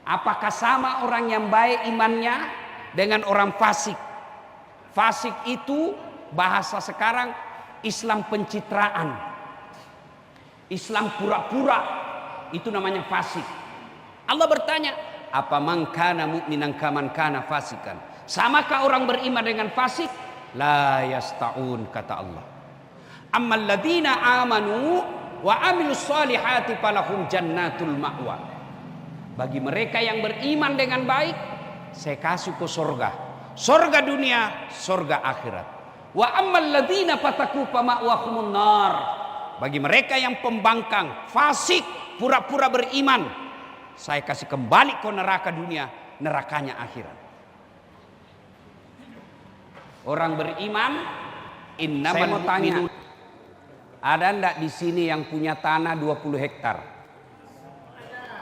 Apakah sama orang yang baik imannya dengan orang fasik? Fasik itu bahasa sekarang Islam pencitraan, Islam pura-pura, itu namanya fasik. Allah bertanya, apa man kana mu'minan kaman kana fasikan? Samakah orang beriman dengan fasik? La yasta'un, kata Allah. Ammal ladzina amanu wa amilus solihati falahum jannatul ma'wa. Bagi mereka yang beriman dengan baik, saya kasih ke surga. Surga dunia, surga akhirat. Wa ammal ladzina fataku fama'wahumun nar. Bagi mereka yang pembangkang, fasik, pura-pura beriman, saya kasih kembali ke neraka dunia, nerakanya akhirat. Orang beriman, saya mau tanya, ada enggak di sini yang punya tanah 20 hektar?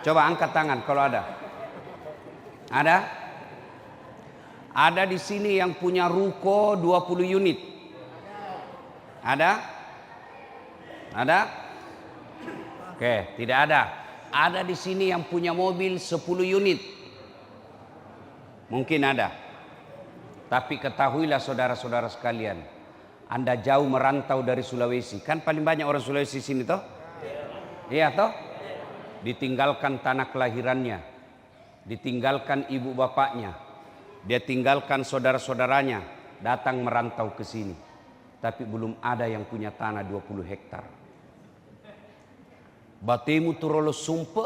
Coba angkat tangan kalau ada. Ada? Ada di sini yang punya ruko 20 unit? Ada? Ada? Oke, tidak ada. Ada di sini yang punya mobil 10 unit? Mungkin ada. Tapi ketahuilah saudara-saudara sekalian, Anda jauh merantau dari Sulawesi. Kan paling banyak orang Sulawesi sini toh? Iya toh? Ditinggalkan tanah kelahirannya, ditinggalkan ibu bapaknya, dia tinggalkan saudara-saudaranya, datang merantau ke sini. Tapi belum ada yang punya tanah 20 hektar. Batemu turolo sumpe.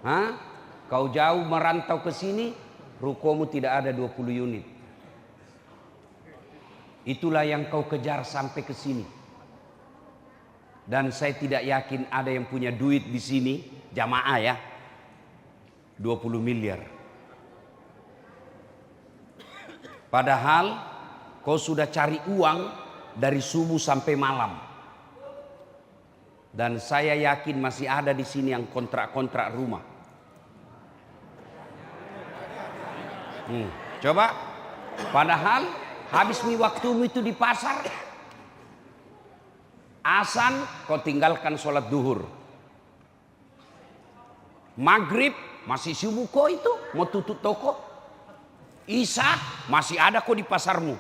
Hah? Kau jauh merantau ke sini, rukomu tidak ada 20 unit. Itulah yang kau kejar sampai ke sini. Dan saya tidak yakin ada yang punya duit di sini, jamaah ya, 20 miliar. Padahal kau sudah cari uang dari subuh sampai malam. Dan saya yakin masih ada di sini yang kontrak-kontrak rumah. Coba, padahal habis waktumu itu di pasar. Asan kau tinggalkan sholat duhur. Maghrib masih sibuk kau itu mau tutup toko. Isya masih ada kau di pasarmu.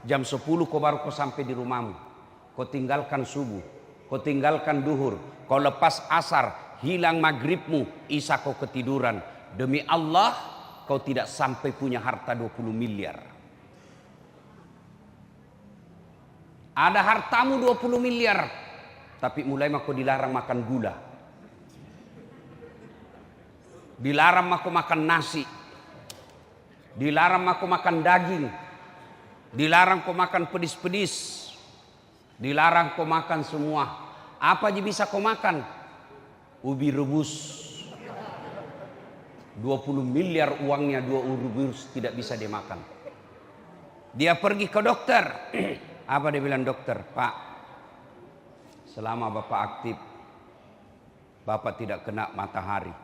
Jam 10 kau baru kau sampai di rumahmu. Kau tinggalkan subuh, kau tinggalkan duhur, kau lepas asar, hilang maghribmu, isya kau ketiduran. Demi Allah kau tidak sampai punya harta 20 miliar. Ada hartamu 20 miliar, tapi mulai kau dilarang makan gula. Dilarang kau makan nasi. Dilarang kau makan daging. Dilarang kau makan pedis-pedis. Dilarang kau makan semua. Apa aja bisa kau makan? Ubi rebus. 20 miliar uangnya, 2 ubi rebus tidak bisa dia makan. Dia pergi ke dokter. Apa dia bilang dokter? Pak, selama Bapak aktif, Bapak tidak kena matahari.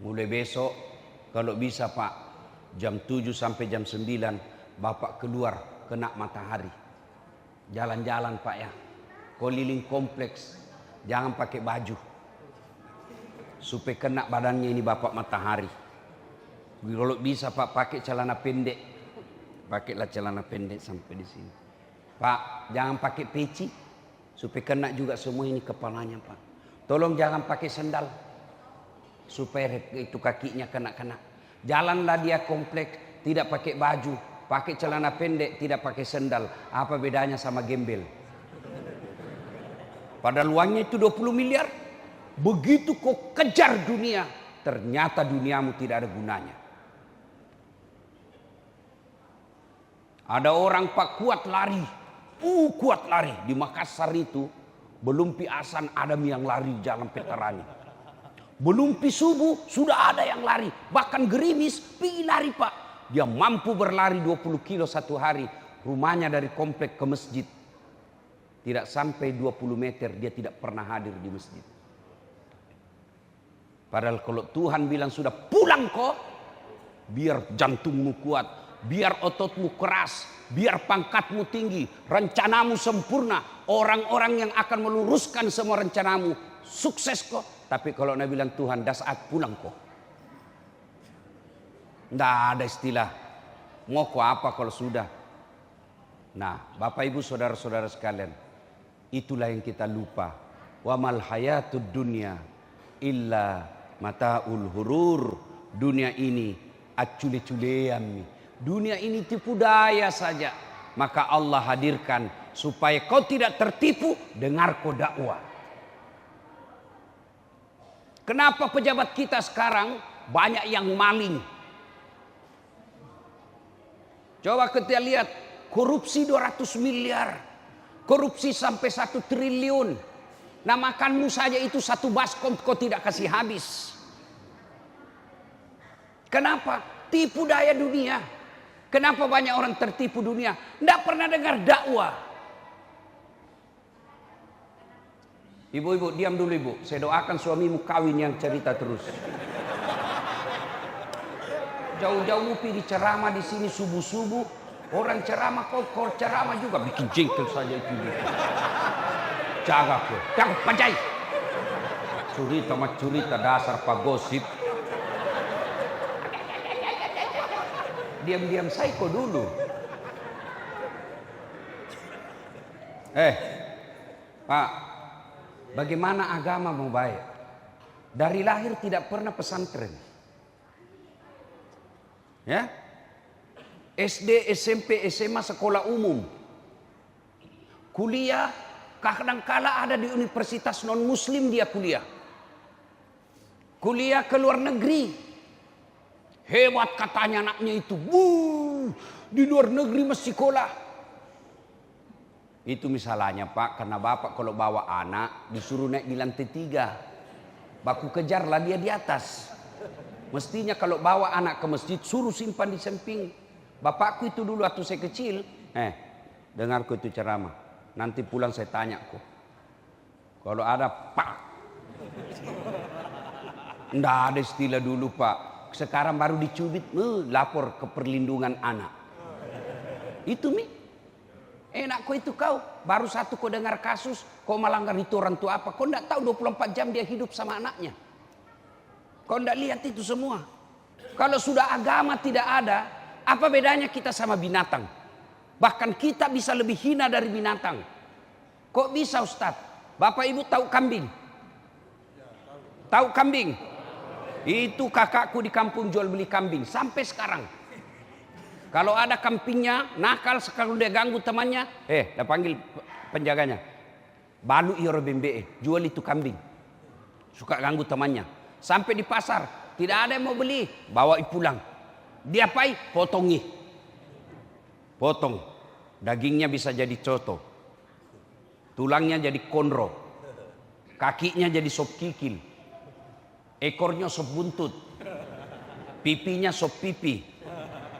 Mulai besok, kalau bisa Pak, jam 7 sampai jam 9, Bapak keluar kena matahari. Jalan-jalan Pak ya, keliling kompleks, jangan pakai baju. Supaya kena badannya ini Bapak matahari. Kalau bisa Pak, pakai celana pendek. Pakailah celana pendek sampai di sini. Pak, jangan pakai peci supaya kena juga semua ini kepalanya Pak. Tolong jangan pakai sendal supaya itu kakinya kena-kena. Jalanlah dia komplek tidak pakai baju, pakai celana pendek, tidak pakai sendal. Apa bedanya sama gembel? Padahal uangnya itu 20 miliar. Begitu kau kejar dunia, ternyata duniamu tidak ada gunanya. Ada orang Pak kuat lari. Kuat lari. Di Makassar itu belum pi asan ada yang lari jalan Petarani. Belum pi subuh sudah ada yang lari. Bahkan gerimis pi lari Pak. Dia mampu berlari 20 kilo satu hari. Rumahnya dari komplek ke masjid. Tidak sampai 20 meter dia tidak pernah hadir di masjid. Padahal kalau Tuhan bilang sudah pulang kok, biar jantungmu kuat, biar ototmu keras, biar pangkatmu tinggi, rencanamu sempurna, orang-orang yang akan meluruskan semua rencanamu sukses kok. Tapi kalau Nabi bilang Tuhan, dah saat pulang kok. Tidak ada istilah mau kok apa kalau sudah. Nah, Bapak Ibu saudara-saudara sekalian, itulah yang kita lupa. Wa mal hayatud dunya illa mataul hurur. Dunia ini acule-culean. Dunia ini tipu daya saja. Maka Allah hadirkan supaya kau tidak tertipu, dengar kau dakwah. Kenapa pejabat kita sekarang banyak yang maling? Coba kita lihat, korupsi 200 miliar. Korupsi sampai 1 triliun. Nah, makanmu saja itu 1 baskom kau tidak kasih habis. Kenapa? Tipu daya dunia. Kenapa banyak orang tertipu dunia? Tidak pernah dengar dakwah. Ibu-ibu, diam dulu ibu. Saya doakan suamimu kawin yang cerita terus. Jauh-jauh pergi ceramah di sini subuh-subuh. Orang ceramah kau ceramah juga bikin jengkel saja itu. Jaga kau, jangan panjai. Curita dasar pak gosip. Diam-diam psycho dulu. Pak, bagaimana agama mau baik? Dari lahir tidak pernah pesantren. Ya? SD, SMP, SMA, sekolah umum. Kuliah, kadang-kala ada di universitas non-muslim dia kuliah. Kuliah ke luar negeri. Hebat katanya anaknya itu. Di luar negeri masih sekolah. Itu misalnya Pak, karena Bapak kalau bawa anak disuruh naik di lantai 3. Baku kejarlah dia di atas. Mestinya kalau bawa anak ke masjid suruh simpan di samping. Bapakku itu dulu waktu saya kecil. Dengarku itu ceramah. Nanti pulang saya tanya kok. Kalau ada Pak. Nggak ada istilah dulu Pak. Sekarang baru dicubit, lapor ke perlindungan anak. Itu mi. Enak kok itu kau. Baru satu kau dengar kasus, kau melanggar itu orang tua apa. Kau enggak tahu 24 jam dia hidup sama anaknya. Kau enggak lihat itu semua. Kalau sudah agama tidak ada, apa bedanya kita sama binatang? Bahkan kita bisa lebih hina dari binatang. Kok bisa Ustadz? Bapak Ibu tahu kambing? Tahu kambing? Itu kakakku di kampung jual beli kambing sampai sekarang. Kalau ada kambingnya nakal sekali dia ganggu temannya, dah panggil penjaganya. Balu iyo bembe, jual itu kambing. Suka ganggu temannya. Sampai di pasar, tidak ada yang mau beli, bawa pulang. Dia pai, potongi. Potong. Dagingnya bisa jadi coto. Tulangnya jadi konro. Kakinya jadi sop kikil. Ekornya sop buntut, pipinya sop pipi,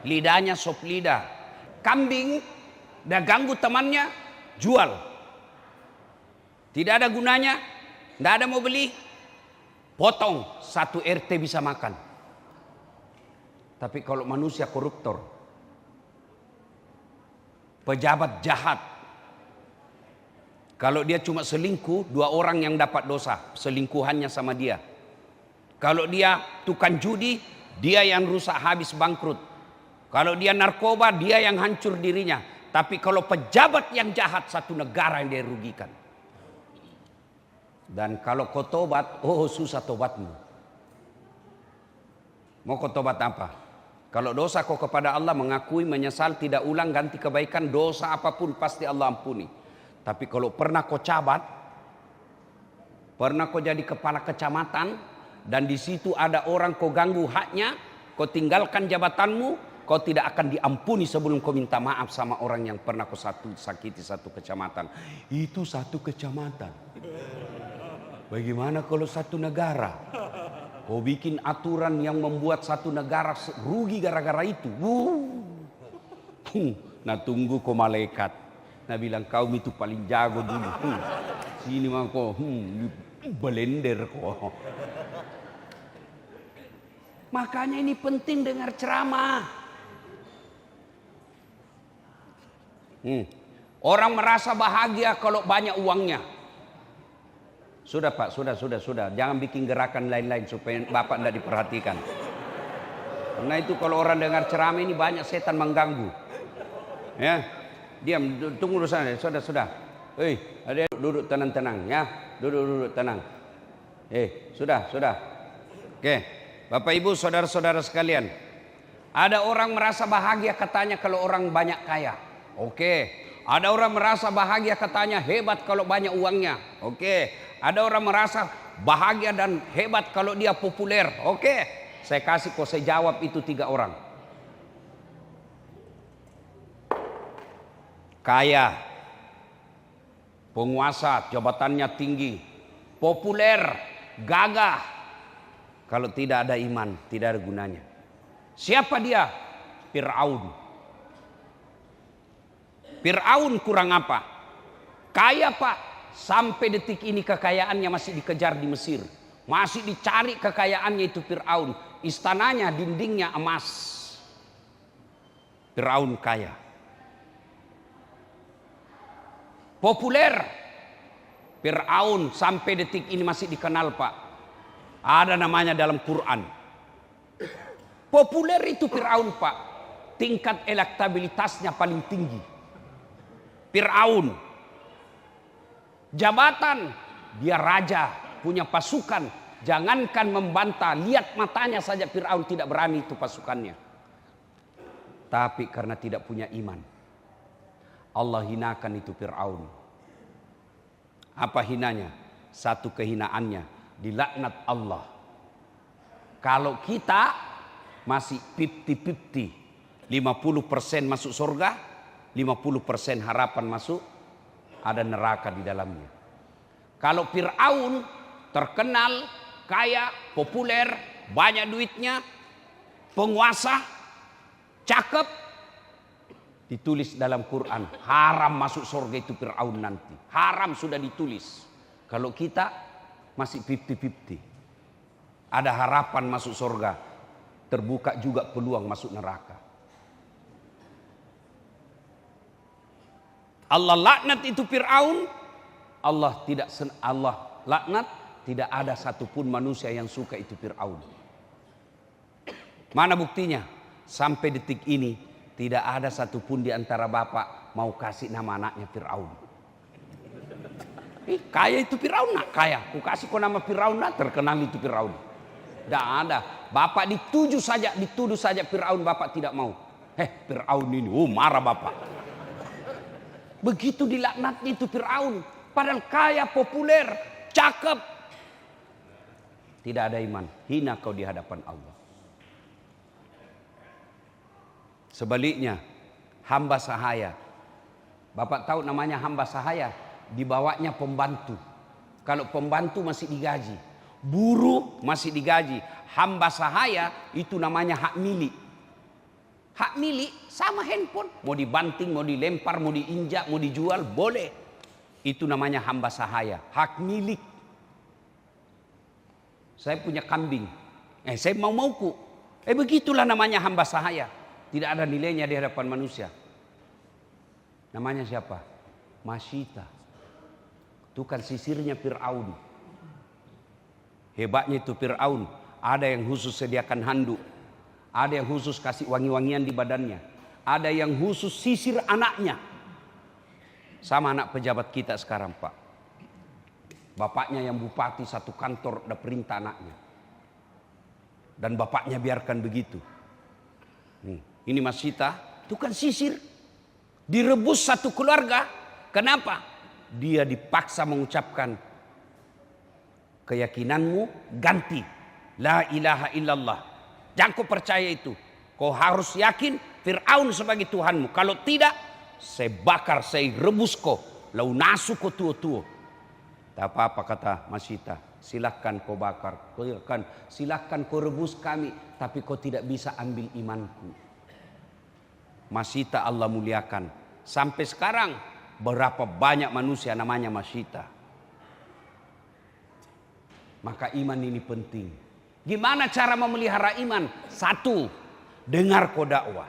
lidahnya sop lidah. Kambing, dah ganggu temannya, jual. Tidak ada gunanya, tidak ada mau beli, potong, 1 RT bisa makan. Tapi kalau manusia koruptor, pejabat jahat, kalau dia cuma selingkuh, 2 orang yang dapat dosa, selingkuhannya sama dia. Kalau dia tukang judi, dia yang rusak habis bangkrut. Kalau dia narkoba, dia yang hancur dirinya. Tapi kalau pejabat yang jahat, satu negara yang dia rugikan. Dan kalau kau tobat, susah tobatmu. Mau kau tobat apa? Kalau dosa kau kepada Allah, mengakui, menyesal, tidak ulang, ganti kebaikan, dosa apapun pasti Allah ampuni. Tapi kalau pernah kau cabat, pernah kau jadi kepala kecamatan, dan di situ ada orang kau ganggu haknya, kau tinggalkan jabatanmu, kau tidak akan diampuni sebelum kau minta maaf sama orang yang pernah kau sakiti 1 kecamatan. Itu 1 kecamatan. Bagaimana kalau 1 negara? Kau bikin aturan yang membuat 1 negara rugi gara-gara itu. Nah tunggu kau malaikat. Nah bilang kau itu paling jago dulu. Sini mah kau belender kau. Makanya ini penting dengar ceramah. Orang merasa bahagia kalau banyak uangnya. Sudah Pak, sudah. Jangan bikin gerakan lain-lain supaya Bapak tidak diperhatikan. Karena itu kalau orang dengar ceramah ini banyak setan mengganggu. Ya, diam, tunggu dulu sana. Sudah. Ada duduk tenang-tenang ya. Duduk tenang. Sudah. Oke, Bapak Ibu, saudara-saudara sekalian. Ada orang merasa bahagia katanya kalau orang banyak kaya. Oke. Ada orang merasa bahagia katanya hebat kalau banyak uangnya. Oke. Ada orang merasa bahagia dan hebat kalau dia populer. Oke. Saya kasih kok, saya jawab itu 3 orang. Kaya, penguasa, jabatannya tinggi, populer, gagah. Kalau tidak ada iman, tidak ada gunanya. Siapa dia? Fir'aun. Fir'aun kurang apa? Kaya Pak. Sampai detik ini kekayaannya masih dikejar di Mesir. Masih dicari kekayaannya itu Fir'aun. Istananya, dindingnya emas. Fir'aun kaya. Populer. Fir'aun sampai detik ini masih dikenal Pak. Ada namanya dalam Quran. Populer itu Fir'aun Pak. Tingkat elektabilitasnya paling tinggi. Fir'aun. Jabatan, dia raja, punya pasukan. Jangankan membantah, lihat matanya saja Fir'aun tidak berani itu pasukannya. Tapi karena tidak punya iman, Allah hinakan itu Fir'aun. Apa hinanya? Satu kehinaannya, dilaknat Allah. Kalau kita masih 50-50, 50% masuk surga, 50% harapan masuk, ada neraka di dalamnya. Kalau Fir'aun terkenal, kaya, populer, banyak duitnya, penguasa, cakep, ditulis dalam Quran, haram masuk surga itu Fir'aun nanti. Haram sudah ditulis. Kalau kita masih 50-50, ada harapan masuk surga, terbuka juga peluang masuk neraka. Allah laknat itu Fir'aun. Allah laknat, tidak ada satupun manusia yang suka itu Fir'aun. Mana buktinya? Sampai detik ini tidak ada satupun di antara bapak mau kasih nama anaknya Fir'aun. Kaya itu Fir'aun nak kaya. Ku kasih kau nama Fir'aun nak, terkenal itu Fir'aun. Tidak ada. Bapak dituduh saja Fir'aun, bapak tidak mau. Fir'aun ini, marah bapak. Begitu dilaknatnya itu Fir'aun. Padahal kaya, populer, cakep. Tidak ada iman. Hina kau di hadapan Allah. Sebaliknya, hamba sahaya. Bapak tahu namanya hamba sahaya? Dibawanya pembantu. Kalau pembantu masih digaji. Buruh masih digaji. Hamba sahaya itu namanya hak milik. Hak milik sama handphone. Mau dibanting, mau dilempar, mau diinjak, mau dijual, boleh. Itu namanya hamba sahaya. Hak milik. Saya punya kambing. Saya mau-mauku. Begitulah namanya hamba sahaya. Tidak ada nilainya di hadapan manusia. Namanya siapa? Masyita. Itu kan sisirnya Fir'aun. Hebatnya itu Fir'aun. Ada yang khusus sediakan handuk. Ada yang khusus kasih wangi-wangian di badannya. Ada yang khusus sisir anaknya. Sama anak pejabat kita sekarang Pak. Bapaknya yang bupati satu kantor udah perintah anaknya. Dan bapaknya biarkan begitu. Ini Masyita, itu kan sisir. Direbus satu keluarga. Kenapa? Dia dipaksa mengucapkan keyakinanmu ganti. La ilaha illallah. Jangan kau percaya itu. Kau harus yakin Fir'aun sebagai Tuhanmu. Kalau tidak, saya bakar, saya rebus kau. Lau nasu kau tuo-tuo. Tak apa-apa kata Masyita. Silahkan kau bakar. Silahkan kau rebus kami. Tapi kau tidak bisa ambil imanku. Masyita Allah muliakan. Sampai sekarang berapa banyak manusia namanya Masyita. Maka iman ini penting. Gimana cara memelihara iman? Satu, dengar kau dakwah.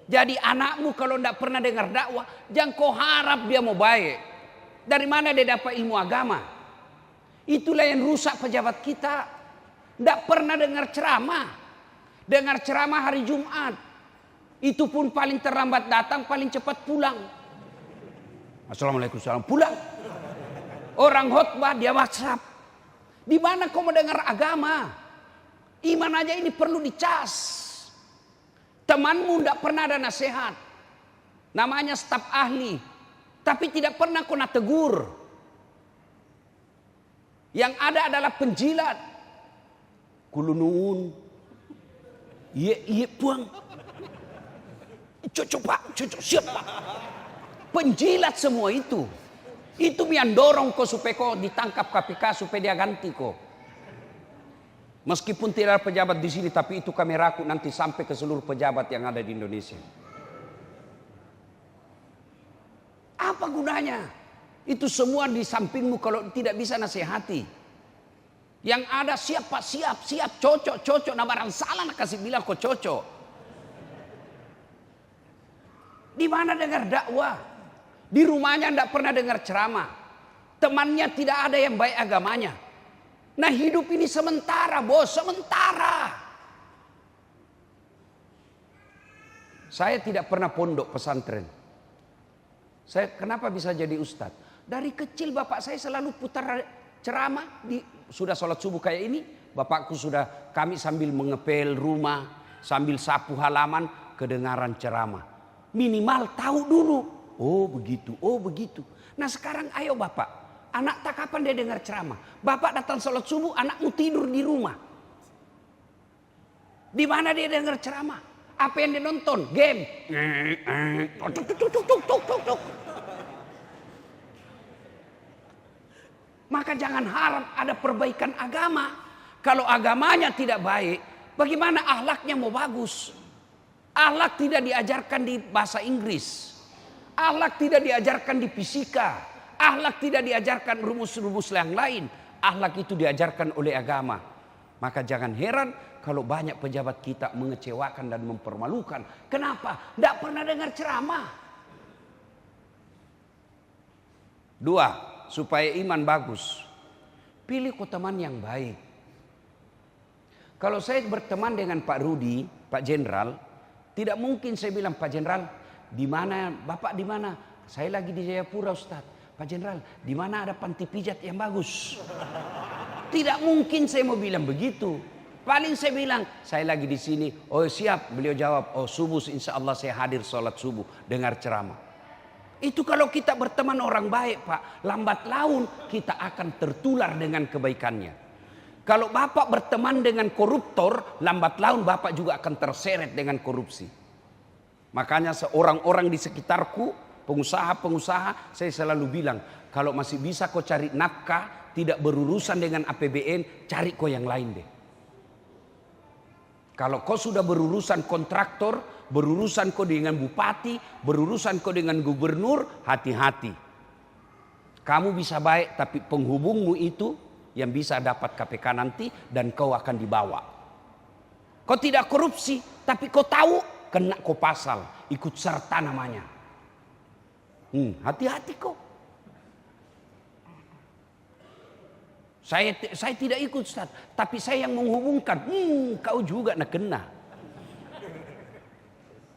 Jadi anakmu kalau tidak pernah dengar dakwah, jangan kau harap dia mau baik. Dari mana dia dapat ilmu agama? Itulah yang rusak pejabat kita. Tidak pernah dengar ceramah. Dengar ceramah hari Jumat. Itu pun paling terlambat datang, paling cepat pulang. Assalamualaikum warahmatullahi pulang. Orang khotbah dia WhatsApp. Di mana kau mau dengar agama? Iman aja ini perlu dicas. Temanmu tidak pernah ada nasihat. Namanya staf ahli. Tapi tidak pernah kau nak tegur. Yang ada adalah penjilat. Kulunun. Iya puang. Cocok pak, cocok siap pak. Penjilat semua itu. Itu yang dorong kau supaya kau ditangkap KPK supaya dia ganti kau. Meskipun tidak ada pejabat di sini, tapi itu kami rakut nanti sampai ke seluruh pejabat yang ada di Indonesia. Apa gunanya? Itu semua di sampingmu kalau tidak bisa nasihati. Yang ada siap pak, siap, cocok. Nah barang salah nak kasih bilang kau cocok. Di mana dengar dakwah? Di rumahnya tidak pernah dengar ceramah. Temannya tidak ada yang baik agamanya. Nah hidup ini sementara bos, sementara. Saya tidak pernah pondok pesantren. Saya kenapa bisa jadi ustadz? Dari kecil bapak saya selalu putar ceramah. Sudah sholat subuh kayak ini. Bapakku sudah kami sambil mengepel rumah. Sambil sapu halaman kedengaran ceramah. Minimal tahu dulu. Oh begitu, oh begitu. Nah sekarang ayo bapak. Anak tak kapan dia dengar ceramah. Bapak datang sholat subuh, anakmu tidur di rumah. Di mana dia dengar ceramah? Apa yang dia nonton? Game. Maka jangan harap ada perbaikan agama. Kalau agamanya tidak baik, bagaimana akhlaknya mau bagus? Akhlak tidak diajarkan di bahasa Inggris. Akhlak tidak diajarkan di fisika. Akhlak tidak diajarkan rumus-rumus yang lain. Akhlak itu diajarkan oleh agama. Maka jangan heran kalau banyak pejabat kita mengecewakan dan mempermalukan. Kenapa? Tidak pernah dengar ceramah. 2. Supaya iman bagus. Pilih kau teman yang baik. Kalau saya berteman dengan Pak Rudi, Pak Jenderal, tidak mungkin saya bilang, Pak Jenderal, di mana Bapak di mana? Saya lagi di Jayapura Ustaz. Pak Jenderal, di mana ada panti pijat yang bagus? Tidak mungkin saya mau bilang begitu. Paling saya bilang, saya lagi di sini. Oh siap, beliau jawab, oh subuh insya Allah saya hadir sholat subuh, dengar ceramah. Itu kalau kita berteman orang baik Pak, lambat laun kita akan tertular dengan kebaikannya. Kalau Bapak berteman dengan koruptor, lambat laun Bapak juga akan terseret dengan korupsi. Makanya seorang-orang di sekitarku, pengusaha-pengusaha, saya selalu bilang, kalau masih bisa kau cari nafkah, tidak berurusan dengan APBN, cari kau yang lain deh. Kalau kau sudah berurusan kontraktor, berurusan kau dengan bupati, berurusan kau dengan gubernur, hati-hati. Kamu bisa baik, tapi penghubungmu itu yang bisa dapat KPK nanti dan kau akan dibawa. Kau tidak korupsi, tapi kau tahu, kena kau pasal, ikut serta namanya. Hati-hati kau. Saya tidak ikut Ustaz, tapi saya yang menghubungkan. Kau juga nak kena.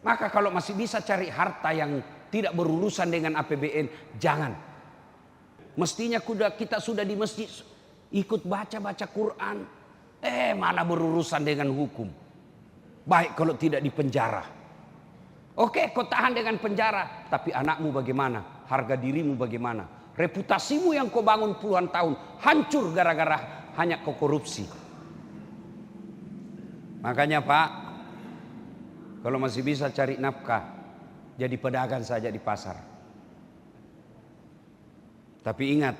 Maka kalau masih bisa cari harta yang tidak berurusan dengan APBN, jangan. Mestinya kita sudah di masjid, ikut baca-baca Quran. Malah berurusan dengan hukum. Baik kalau tidak di penjara. Oke, kau tahan dengan penjara, tapi anakmu bagaimana? Harga dirimu bagaimana? Reputasimu yang kau bangun puluhan tahun hancur gara-gara hanya kau korupsi. Makanya Pak, kalau masih bisa cari nafkah, jadi pedagang saja di pasar. Tapi ingat,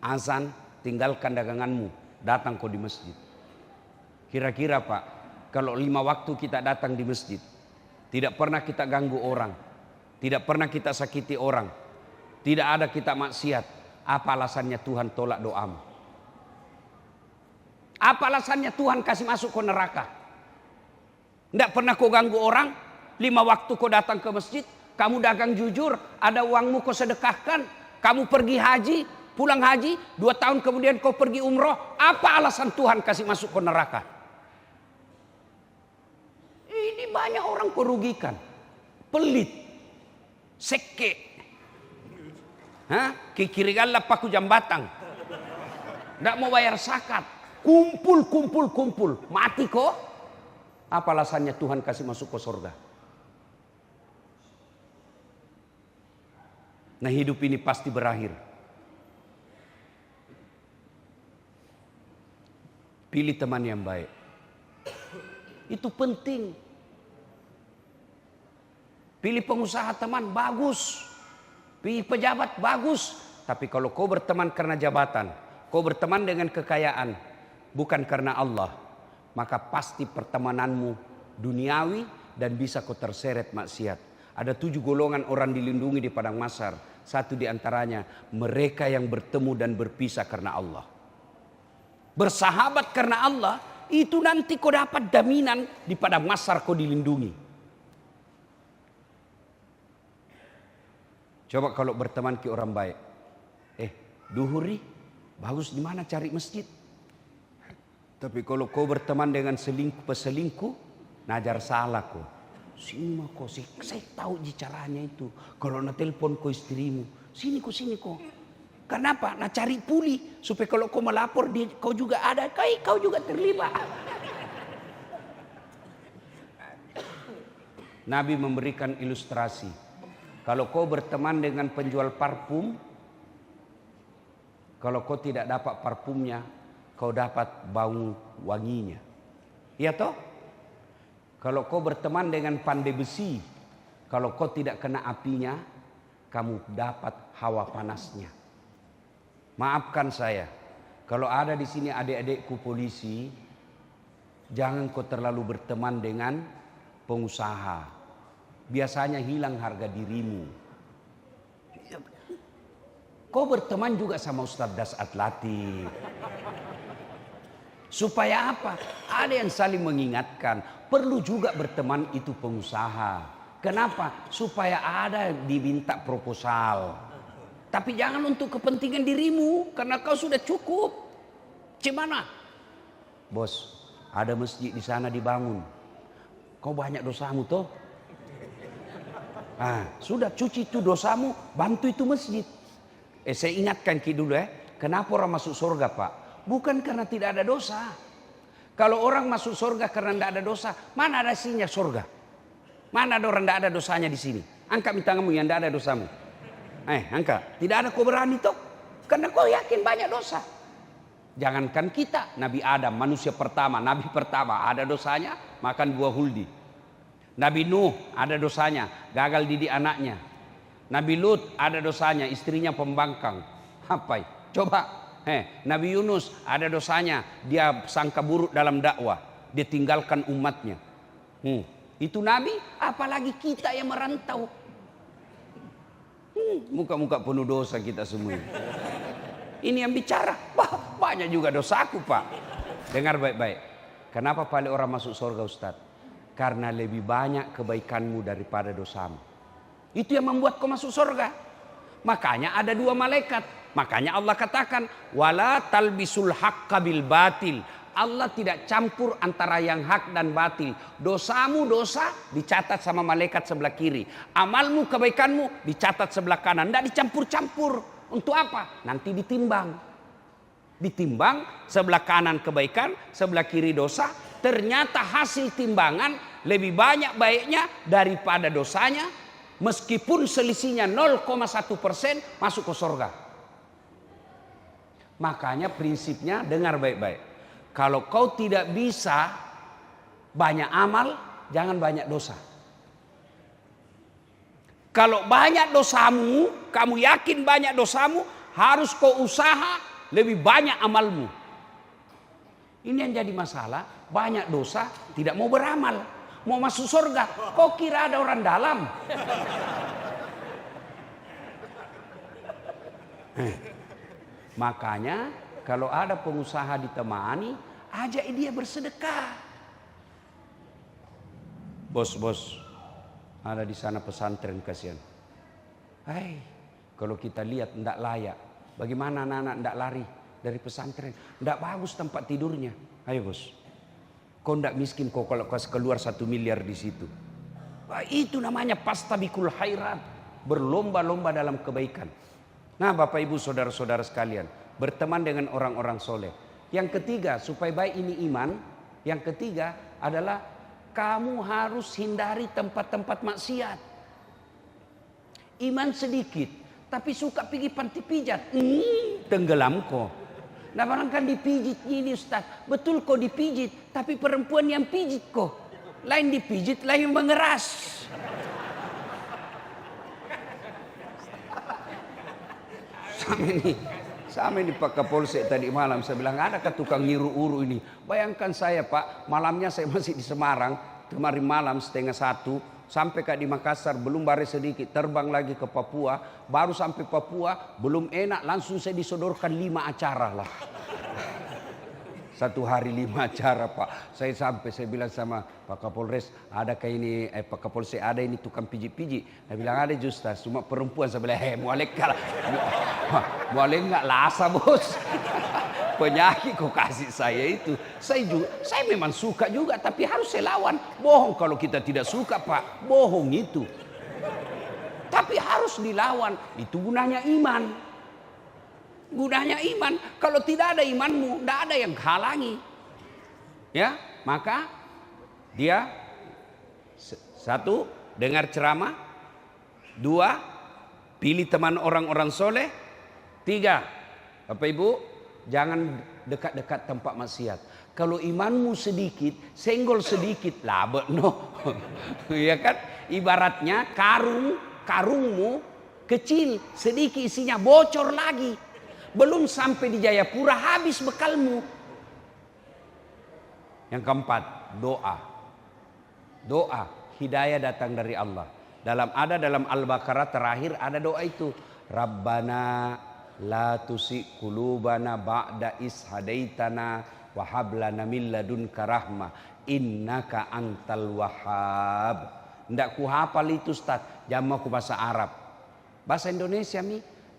azan, tinggalkan daganganmu, datang kau di masjid. Kira-kira Pak, kalau 5 waktu kita datang di masjid, tidak pernah kita ganggu orang, tidak pernah kita sakiti orang, tidak ada kita maksiat. Apa alasannya Tuhan tolak doamu? Apa alasannya Tuhan kasih masuk ke neraka? Tidak pernah kau ganggu orang, 5 waktu kau datang ke masjid, kamu dagang jujur, ada uangmu kau sedekahkan, Kamu pergi haji, pulang haji, 2 tahun kemudian kau pergi umroh. Apa alasan Tuhan kasih masuk ke neraka? Ini banyak orang kau rugikan. Pelit. Seke. Kikirigan paku jambatang. Tidak mau bayar zakat. Kumpul. Mati kok. Apa alasannya Tuhan kasih masuk ke surga? Nah, hidup ini pasti berakhir. Pilih teman yang baik. Itu penting. Pilih pengusaha teman, bagus. Pilih pejabat, bagus. Tapi kalau kau berteman karena jabatan, kau berteman dengan kekayaan, bukan karena Allah, maka pasti pertemananmu duniawi dan bisa kau terseret maksiat. Ada 7 golongan orang dilindungi di padang mahsyar. Satu di antaranya mereka yang bertemu dan berpisah karena Allah. Bersahabat karena Allah, itu nanti kau dapat jaminan di padang mahsyar kau dilindungi. Coba kalau berteman ke orang baik. Duhuri, bagus di mana cari masjid. Tapi kalau kau berteman dengan peselingkuh, najar salah kau. Sini mah kau, saya tahu caranya itu. Kalau nak telepon kau istrimu, sini kau. Kenapa? Nak cari puli supaya kalau kau melapor kau juga ada, kau juga terlibat. Nabi memberikan ilustrasi. Kalau kau berteman dengan penjual parfum, kalau kau tidak dapat parfumnya, kau dapat bau wanginya. Iya toh? Kalau kau berteman dengan pandai besi, kalau kau tidak kena apinya, kamu dapat hawa panasnya. Maafkan saya, kalau ada di sini adik-adikku polisi, jangan kau terlalu berteman dengan pengusaha. Biasanya hilang harga dirimu. Kau berteman juga sama Ustaz Dasat Latif. Supaya apa? Ada yang saling mengingatkan. Perlu juga berteman itu pengusaha. Kenapa? Supaya ada diminta proposal. Tapi jangan untuk kepentingan dirimu. Karena kau sudah cukup. Gimana? Bos, ada masjid di sana dibangun. Kau banyak dosamu toh? Sudah cuci itu dosamu. Bantu itu masjid. Saya ingatkan dulu kenapa orang masuk surga Pak? Bukan karena tidak ada dosa. Kalau orang masuk surga karena tidak ada dosa, mana ada isinya surga? Mana ada orang tidak ada dosanya di sini? Angkat tanganmu yang tidak ada dosamu. Angkat. Tidak ada kau berani toh? Karena kau yakin banyak dosa. Jangankan kita, Nabi Adam, manusia pertama, Nabi pertama, ada dosanya, makan buah huldi. Nabi Nuh ada dosanya, gagal didik anaknya. Nabi Lut ada dosanya, istrinya pembangkang. Apa? Coba. Nabi Yunus ada dosanya, dia sangka buruk dalam dakwah, dia tinggalkan umatnya. Itu Nabi, apalagi kita yang merantau. Muka-muka penuh dosa kita semua. Ini yang bicara, banyak juga dosaku Pak. Dengar baik-baik. Kenapa paling orang masuk surga Ustaz? Karena lebih banyak kebaikanmu daripada dosamu. Itu yang membuat kau masuk surga. Makanya ada 2 malaikat. Makanya Allah katakan, wala talbisul haqqa bil batil. Allah tidak campur antara yang hak dan batil. Dosamu dosa dicatat sama malaikat sebelah kiri. Amalmu kebaikanmu dicatat sebelah kanan. Tidak dicampur-campur. Untuk apa? Nanti ditimbang. Ditimbang sebelah kanan kebaikan, sebelah kiri dosa. Ternyata hasil timbangan lebih banyak baiknya daripada dosanya. Meskipun selisihnya 0,1% masuk ke surga. Makanya prinsipnya dengar baik-baik. Kalau kau tidak bisa banyak amal, jangan banyak dosa. Kalau banyak dosamu, kamu yakin banyak dosamu, harus kau usaha lebih banyak amalmu. Ini yang jadi masalah, banyak dosa tidak mau beramal. Mau masuk surga, kau kira ada orang dalam? Makanya kalau ada pengusaha ditemani, ajak dia bersedekah. Bos, ada di sana pesantren kasihan. Kalau kita lihat tidak layak. Bagaimana anak-anak tidak lari dari pesantren? Tidak bagus tempat tidurnya. Ayo bos. Kau tidak miskin kau kalau kau keluar 1 miliar di situ. Nah, itu namanya pastabikul khairat. Berlomba-lomba dalam kebaikan. Nah Bapak Ibu saudara-saudara sekalian. Berteman dengan orang-orang soleh. Yang ketiga supaya baik ini iman. Yang ketiga adalah kamu harus hindari tempat-tempat maksiat. Iman sedikit. Tapi suka pergi panti pijat. Tenggelam kok. Nah barangkali dipijit ini Ustaz. Betul kok dipijit. Tapi perempuan yang pijit kok. Lain dipijit, lain mengeras. Sama ini Pak Kapolsek tadi malam. Saya bilang ada ke tukang ngiru-uru ini. Bayangkan saya Pak. Malamnya saya masih di Semarang. Kemarin malam 12:30. Sampai di Makassar belum baris sedikit, terbang lagi ke Papua, baru sampai Papua belum enak langsung saya disodorkan 5 acara lah. 1 hari 5 acara Pak. Saya bilang sama Pak Kapolres, ada kayak ini Pak Kapolsek ada ini tukang pijit-pijit. Saya bilang ada Justas, cuma perempuan. Saya bilang mualek kalah. Mualek nggak lasa bos. Penyakit kok kasih saya itu. Saya memang suka juga tapi harus saya lawan. Bohong kalau kita tidak suka Pak. Bohong itu. Tapi harus dilawan. Itu gunanya iman. Gunanya iman. Kalau tidak ada imanmu, tidak ada yang halangi. Ya, maka dia 1, dengar ceramah. 2, pilih teman orang-orang soleh. 3, Bapak Ibu, jangan dekat-dekat tempat maksiat. Kalau imanmu sedikit, senggol sedikit, labet no. Ya kan? Ibaratnya karungmu kecil, sedikit isinya bocor lagi. Belum sampai di Jayapura habis bekalmu. Yang keempat, doa. Doa, hidayah datang dari Allah. Dalam Al-Baqarah terakhir ada doa itu. Rabbana la tusi qulubana ba'da is hadaitana wa hab lana min ladunka rahmah innaka antal wahhab. Ndak ku hafal itu Ustaz, jamak ku bahasa Arab. Bahasa Indonesia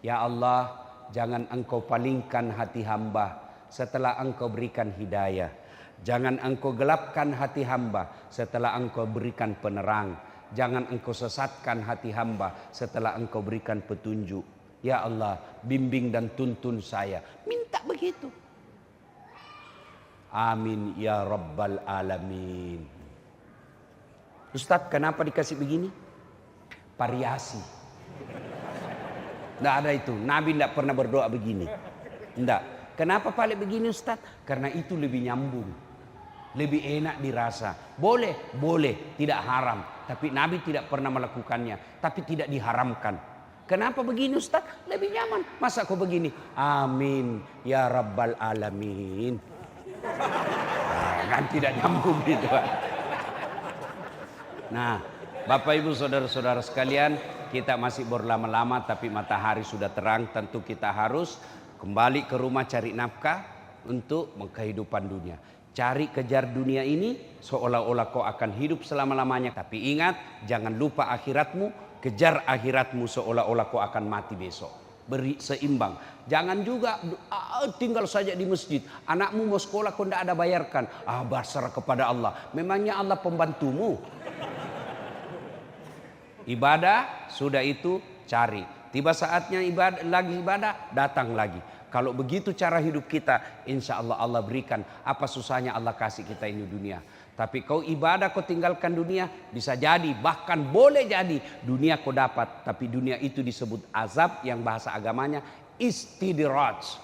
ya Allah, jangan engkau palingkan hati hamba setelah engkau berikan hidayah. Jangan engkau gelapkan hati hamba setelah engkau berikan penerang. Jangan engkau sesatkan hati hamba setelah engkau berikan petunjuk. Ya Allah, bimbing dan tuntun saya. Minta begitu. Amin ya Rabbal Alamin. Ustadz, kenapa dikasih begini? Variasi. Tidak ada itu. Nabi tidak pernah berdoa begini. Tidak. Kenapa paling begini Ustadz? Karena itu lebih nyambung. Lebih enak dirasa. Boleh, tidak haram. Tapi Nabi tidak pernah melakukannya. Tapi tidak diharamkan. Kenapa begini Ustaz? Lebih nyaman. Masa kau begini? Amin ya Rabbal Alamin. Kan tidak nyambung gitu. Nah, Bapak Ibu saudara-saudara sekalian, kita masih berlama-lama tapi matahari sudah terang. Tentu kita harus kembali ke rumah cari nafkah untuk kehidupan dunia. Cari kejar dunia ini seolah-olah kau akan hidup selama-lamanya. Tapi ingat, jangan lupa akhiratmu. Kejar akhiratmu seolah-olah kau akan mati besok. Beri seimbang. Jangan juga tinggal saja di masjid. Anakmu mau sekolah kau tidak ada bayarkan. Berserah kepada Allah. Memangnya Allah pembantumu? Ibadah sudah itu cari. Tiba saatnya ibadah datang lagi. Kalau begitu cara hidup kita, insya Allah Allah berikan. Apa susahnya Allah kasih kita ini dunia. Tapi kau ibadah kau tinggalkan dunia, bisa jadi bahkan boleh jadi dunia kau dapat, tapi dunia itu disebut azab yang bahasa agamanya istidraj.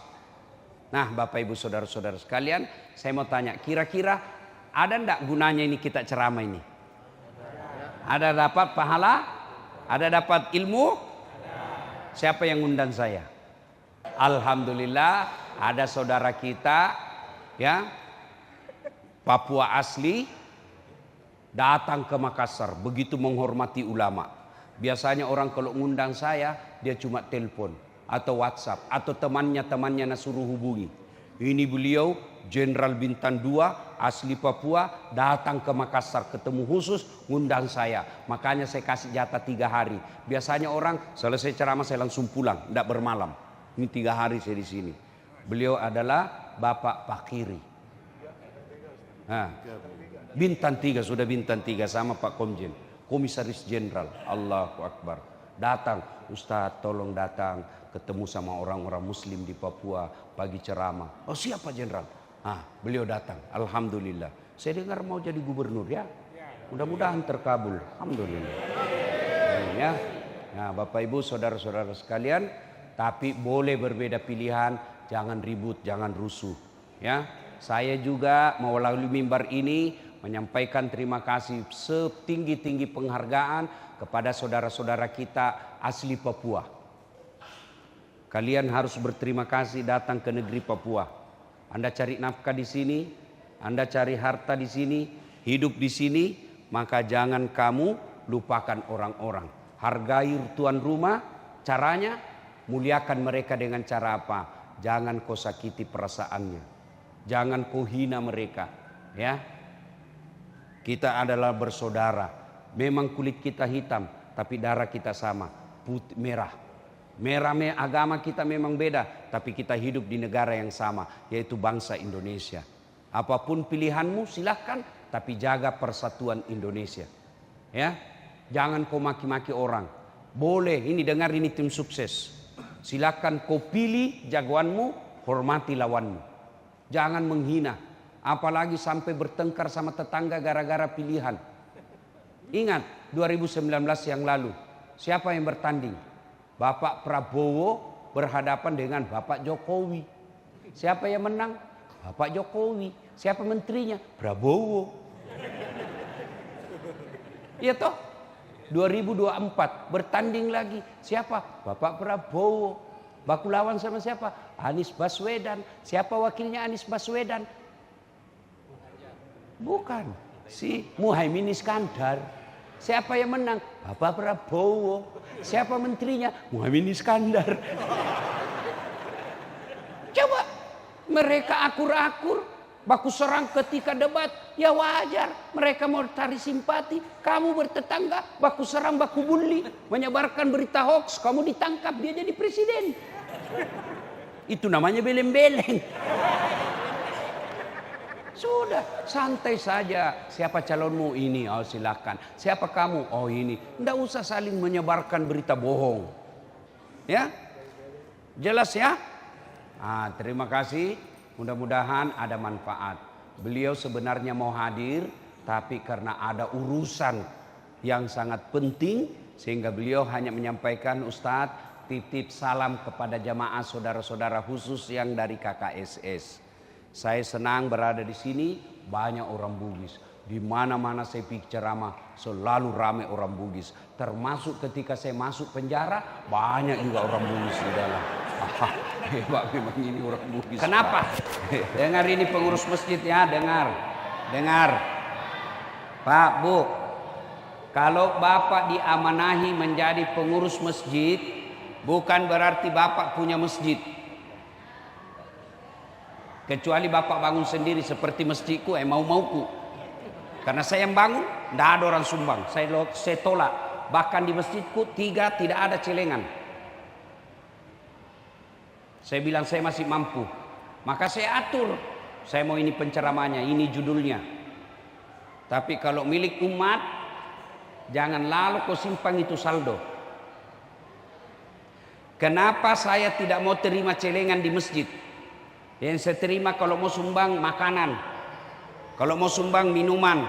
Nah, Bapak Ibu saudara-saudara sekalian, saya mau tanya, kira-kira ada enggak gunanya ini kita ceramah ini? Ada dapat pahala? Ada dapat ilmu? Siapa yang undang saya? Alhamdulillah ada saudara kita ya Papua asli datang ke Makassar, begitu menghormati ulama. Biasanya orang kalau ngundang saya, dia cuma telepon atau WhatsApp atau temannya suruh hubungi. Ini beliau Jenderal Bintang 2 asli Papua datang ke Makassar, ketemu khusus, ngundang saya. Makanya saya kasih jatah 3 hari. Biasanya orang selesai ceramah saya langsung pulang, tidak bermalam. Ini 3 hari saya di sini. Beliau adalah Bapak Pakiri. Bintang 3, sudah Bintang 3 sama Pak Komjen, Komisaris Jenderal. Allahu Akbar. Datang, Ustadz tolong datang ketemu sama orang-orang muslim di Papua, pagi ceramah. Oh siapa Jenderal? Beliau datang. Alhamdulillah. Saya dengar mau jadi gubernur ya. Mudah-mudahan terkabul. Alhamdulillah. Ya. Nah, Bapak Ibu, saudara-saudara sekalian, tapi boleh berbeda pilihan, jangan ribut, jangan rusuh. Ya. Saya juga melalui mimbar ini menyampaikan terima kasih setinggi-tinggi penghargaan kepada saudara-saudara kita asli Papua. Kalian harus berterima kasih datang ke negeri Papua. Anda cari nafkah di sini, Anda cari harta di sini, hidup di sini, maka jangan kamu lupakan orang-orang. Hargai tuan rumah, caranya muliakan mereka dengan cara apa? Jangan kau sakiti perasaannya. Jangan kau hina mereka, ya. Kita adalah bersaudara. Memang kulit kita hitam, tapi darah kita sama, putih merah. Merah agama kita memang beda, tapi kita hidup di negara yang sama, yaitu bangsa Indonesia. Apapun pilihanmu silahkan, tapi jaga persatuan Indonesia. Ya, jangan kau maki-maki orang. Boleh, ini dengar ini tim sukses. Silahkan kau pilih jagoanmu, hormati lawanmu. Jangan menghina, apalagi sampai bertengkar sama tetangga gara-gara pilihan. Ingat 2019 yang lalu, siapa yang bertanding? Bapak Prabowo berhadapan dengan Bapak Jokowi. Siapa yang menang? Bapak Jokowi. Siapa menterinya? Prabowo. Iya toh? 2024 bertanding lagi. Siapa? Bapak Prabowo. Baku lawan sama siapa? Anies Baswedan. Siapa wakilnya Anies Baswedan? Bukan. Si Muhaimin Iskandar. Siapa yang menang? Bapak Prabowo. Siapa menterinya? Muhaimin Iskandar. Coba mereka akur-akur, baku serang ketika debat, ya wajar. Mereka mau cari simpati. Kamu bertetangga, baku serang, baku bully, menyebarkan berita hoax, kamu ditangkap, dia jadi presiden. Itu namanya beleng-beleng. Sudah, santai saja. Siapa calonmu? Ini, oh silakan. Siapa kamu? Oh ini. Tidak usah saling menyebarkan berita bohong. Ya, jelas ya? Terima kasih. Mudah-mudahan ada manfaat. Beliau sebenarnya mau hadir, tapi karena ada urusan yang sangat penting, sehingga beliau hanya menyampaikan, Ustadz, titip salam kepada jamaah saudara-saudara khusus yang dari KKSS. Saya senang berada di sini, banyak orang Bugis. Di mana-mana saya pergi ceramah, selalu ramai orang Bugis. Termasuk ketika saya masuk penjara, banyak juga orang Bugis di dalam. Hebat memang ini orang Bugis. Kenapa? Dengar ini pengurus masjid ya, dengar. Pak, Bu, kalau Bapak diamanahi menjadi pengurus masjid, bukan berarti Bapak punya masjid. Kecuali Bapak bangun sendiri seperti masjidku, mau-mauku. Karena saya yang bangun, tidak ada orang sumbang. Saya tolak. Bahkan di masjidku tidak ada celengan. Saya bilang saya masih mampu. Maka saya atur. Saya mau ini penceramahnya, ini judulnya. Tapi kalau milik umat, jangan lalu kau simpang itu saldo. Kenapa saya tidak mau terima celengan di masjid? Yang saya terima kalau mau sumbang makanan, kalau mau sumbang minuman.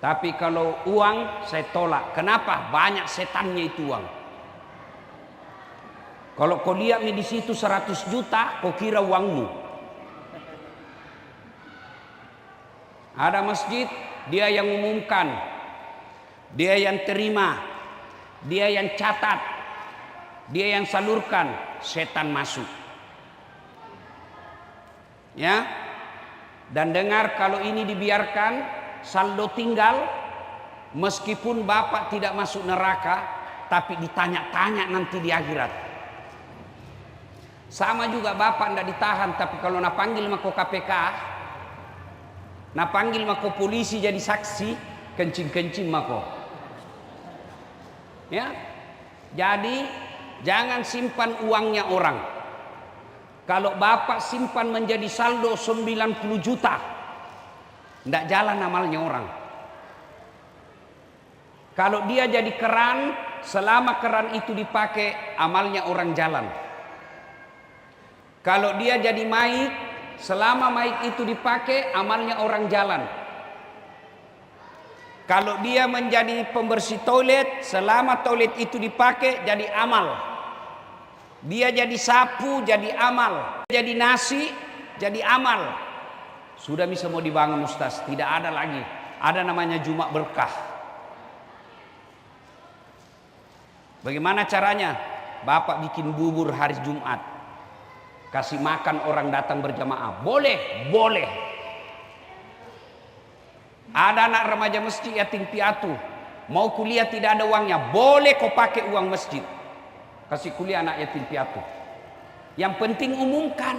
Tapi kalau uang saya tolak. Kenapa? Banyak setannya itu uang. Kalau kau lihat di situ 100 juta, kau kira uangmu. Ada masjid, dia yang umumkan, dia yang terima, dia yang catat, dia yang salurkan, setan masuk. Ya, dan dengar kalau ini dibiarkan saldo tinggal, meskipun Bapak tidak masuk neraka, tapi ditanya-tanya nanti di akhirat. Sama juga bapak ndak ditahan, tapi kalau nak panggil mako KPK, nak panggil mako polisi jadi saksi, kencing-kencing mako. Ya. Jadi jangan simpan uangnya orang. Kalau bapak simpan menjadi saldo 90 juta, ndak jalan amalnya orang. Kalau dia jadi keran, selama keran itu dipakai, amalnya orang jalan. Kalau dia jadi maik, selama maik itu dipakai, amalnya orang jalan. Kalau dia menjadi pembersih toilet, selama toilet itu dipakai, jadi amal. Dia jadi sapu, jadi amal. Jadi nasi, jadi amal. Sudah bisa mau dibangun Ustaz, tidak ada lagi. Ada namanya Jumat berkah. Bagaimana caranya? Bapak bikin bubur hari Jumat, kasih makan orang datang berjamaah. Boleh, boleh. Ada anak remaja masjid yatim piatu, mau kuliah tidak ada uangnya, boleh kau pakai uang masjid, kasih kuliah anak yatim piatu. Yang penting umumkan.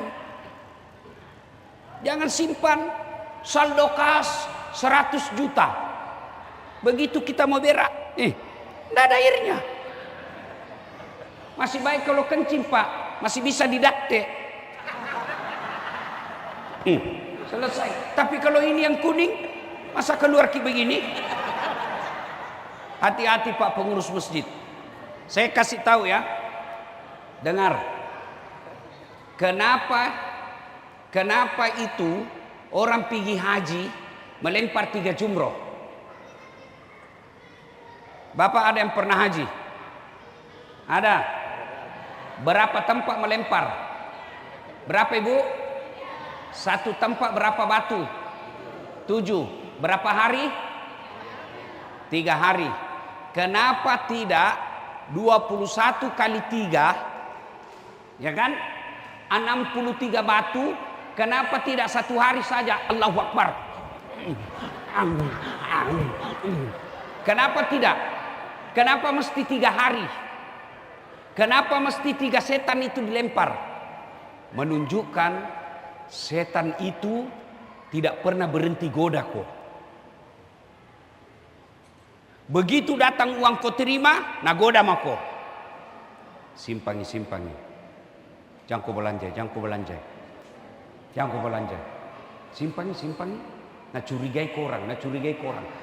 Jangan simpan saldo kas 100 juta. Begitu kita mau berak, tidak ada airnya. Masih baik kalau kencing Pak, masih bisa didakte. Selesai. Tapi kalau ini yang kuning, masa keluar ki begini? Hati-hati Pak pengurus masjid. Saya kasih tahu ya. Dengar. Kenapa itu orang pergi haji melempar 3 jumroh? Bapak ada yang pernah haji? Ada. Berapa tempat melempar? Berapa Ibu? 1 tempat berapa batu? 7. Berapa hari? 3 hari. Kenapa tidak 21 kali 3? Ya kan? 63 batu. Kenapa tidak 1 hari saja? Allahu Akbar. Kenapa tidak? Kenapa mesti 3 hari? Kenapa mesti 3 setan itu dilempar? Menunjukkan setan itu tidak pernah berhenti goda kok. Begitu datang uang kau terima, nah goda mako. Simpangi. Jangan kau belanja. Jangan kau belanja. Simpangi. Nah curigai korang.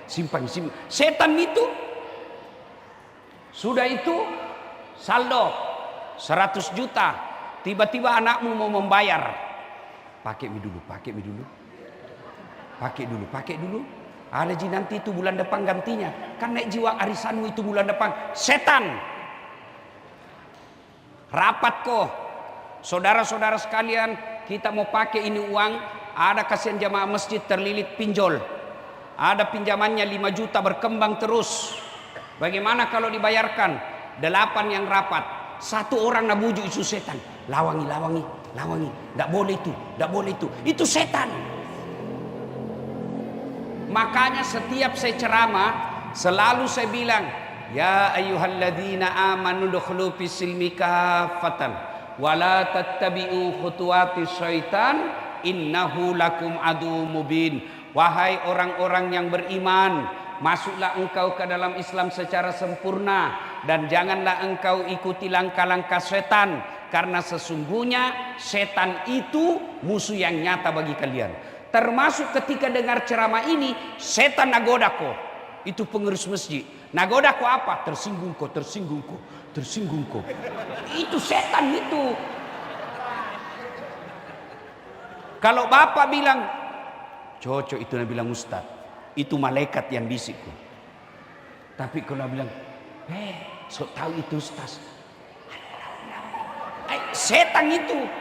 Simpangi. Setan itu. Sudah itu saldo 100 juta. Tiba-tiba anakmu mau membayar. Pakai dulu. Ada ji nanti itu bulan depan gantinya. Kan naik jiwa arisanmu itu bulan depan. Setan. Rapat kok. Saudara-saudara sekalian, kita mau pakai ini uang. Ada kasihan jamaah masjid terlilit pinjol. Ada pinjamannya 5 juta berkembang terus. Bagaimana kalau dibayarkan? 8 yang rapat. 1 orang nak bujuk itu setan. Lawangi. Tidak boleh itu. Itu setan. Makanya setiap saya ceramah selalu saya bilang, ya ayyuhalladzina amanu dukhulu fis-silmi kaffatan wa la tattabi'u khutuwatis syaitan innahu lakum adu mubin. Wahai orang-orang yang beriman, masuklah engkau ke dalam Islam secara sempurna dan janganlah engkau ikuti langkah-langkah setan, karena sesungguhnya setan itu musuh yang nyata bagi kalian. Termasuk ketika dengar ceramah ini, setan nagoda ko. Itu pengurus masjid. Nagoda ko apa? Tersinggung ko. Itu setan itu. Kalau bapak bilang, cocok itu nak bilang ustaz. Itu malaikat yang bisik ko. Tapi kalau bilang, sok tahu itu ustaz. Setan itu.